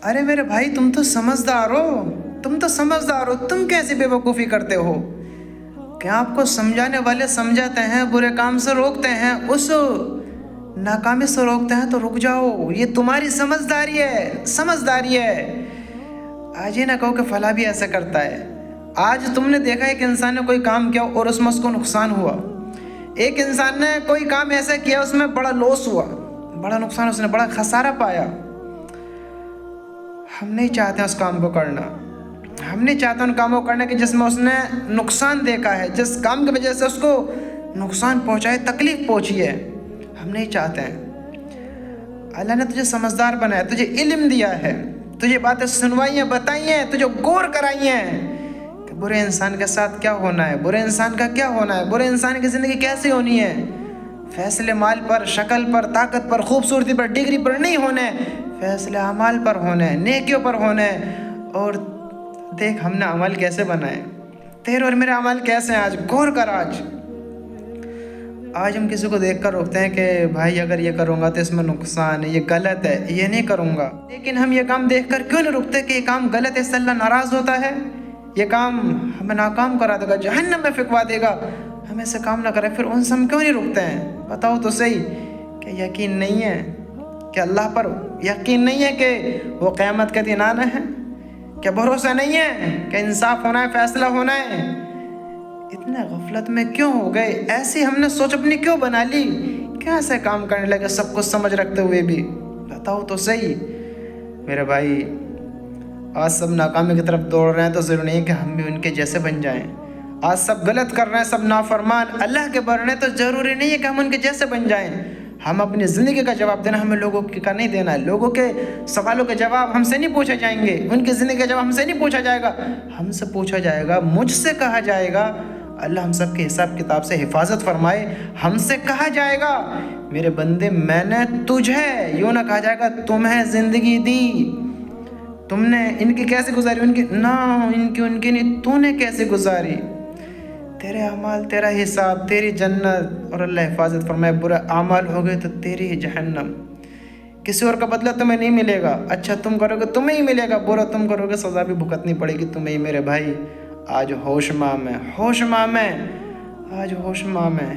ارے میرے بھائی تم تو سمجھدار ہو، تم تو سمجھدار ہو، تم کیسی بے وقوفی کرتے ہو کہ آپ کو سمجھانے والے سمجھاتے ہیں، برے کام سے روکتے ہیں، اس ناکامی سے روکتے ہیں، تو رک جاؤ، یہ تمہاری سمجھداری ہے، سمجھداری ہے۔ آج یہ نہ کہو کہ فلاں بھی ایسا کرتا ہے۔ آج تم نے دیکھا ہے کہ انسان نے کوئی کام کیا اور اس میں اس کو نقصان ہوا، ایک انسان نے کوئی کام ایسا کیا اس میں بڑا لاس ہوا، بڑا نقصان، اس نے بڑا خسارہ پایا۔ ہم نہیں چاہتے اس کام کو کرنا، ہم نہیں چاہتے ان کاموں کو کرنے کے جس میں اس نے نقصان دیکھا ہے، جس کام کی وجہ سے اس کو نقصان پہنچائے، تکلیف پہنچی ہے، ہم نہیں چاہتے ہیں۔ اللہ نے تجھے سمجھدار بنایا، تجھے علم دیا ہے، تجھے باتیں سنوائی ہیں، بتائی ہیں، تجھے غور کرائی ہیں کہ برے انسان کے ساتھ کیا ہونا ہے، برے انسان کا کیا ہونا ہے، برے انسان کی زندگی کیسی ہونی ہے۔ فیصلے مال پر، شکل پر، طاقت پر، خوبصورتی پر، ڈگری پر نہیں ہونے، فیصلے اعمال پر ہونے، نیکیوں پر ہونے۔ اور دیکھ ہم نے عمل کیسے بنائے، تیرے اور میرے عمل کیسے ہیں، آج غور کر۔ آج ہم کسی کو دیکھ کر روکتے ہیں کہ بھائی اگر یہ کروں گا تو اس میں نقصان ہے، یہ غلط ہے، یہ نہیں کروں گا، لیکن ہم یہ کام دیکھ کر کیوں نہیں رکتے کہ یہ کام غلط ہے، اس سے اللہ ناراض ہوتا ہے، یہ کام ہمیں ناکام کرا دے گا، جہنم میں پھینکوا دے گا، ہم ایسے کام نہ کریں، پھر ان سے ہم کیوں نہیں رکتے ہیں؟ بتاؤ تو صحیح کہ یقین نہیں ہے کہ اللہ پر، یقین نہیں ہے کہ وہ قیامت کے دن آنا ہے، کیا بھروسہ نہیں ہے کہ انصاف ہونا ہے، فیصلہ ہونا ہے؟ اتنے غفلت میں کیوں ہو گئے؟ ایسی ہم نے سوچ اپنی کیوں بنا لی؟ کیا ایسے کام کرنے لگے سب کچھ سمجھ رکھتے ہوئے بھی؟ بتاؤ تو صحیح میرے بھائی۔ آج سب ناکامی کی طرف دوڑ رہے ہیں تو ضروری نہیں کہ ہم بھی ان کے جیسے بن جائیں۔ آج سب غلط کر رہے ہیں، سب نافرمان اللہ کے بن رہے ہیں تو ضروری نہیں ہے کہ ہم ان کے جیسے بن جائیں۔ ہم اپنی زندگی کا جواب دینا، ہمیں لوگوں کا نہیں دینا ہے۔ لوگوں کے سوالوں کے جواب ہم سے نہیں پوچھے جائیں گے، ان کی زندگی کا جواب ہم سے نہیں پوچھا جائے گا، ہم سے پوچھا جائے گا، مجھ سے کہا جائے گا۔ اللہ ہم سب کے حساب کتاب سے حفاظت فرمائے۔ ہم سے کہا جائے گا میرے بندے میں نے تجھے، یوں نہ کہا جائے گا تمہیں زندگی دی، تم نے ان کی کیسے گزاری، ان کی نہ، ان کی نہیں، تو نے کیسے گزاری، تیرے اعمال، تیرا حساب، تیری جنت، اور اللہ حفاظت فرمائے برے اعمال ہو گئے تو تیری جہنم۔ کسی اور کا بدلہ تمہیں نہیں ملے گا، اچھا تم کرو گے تمہیں ہی ملے گا، برا تم کرو گے سزا بھی بھگتنی پڑے گی تمہیں ہی میرے بھائی۔ آج ہوش میں، ہوش میں، آج ہوش میں۔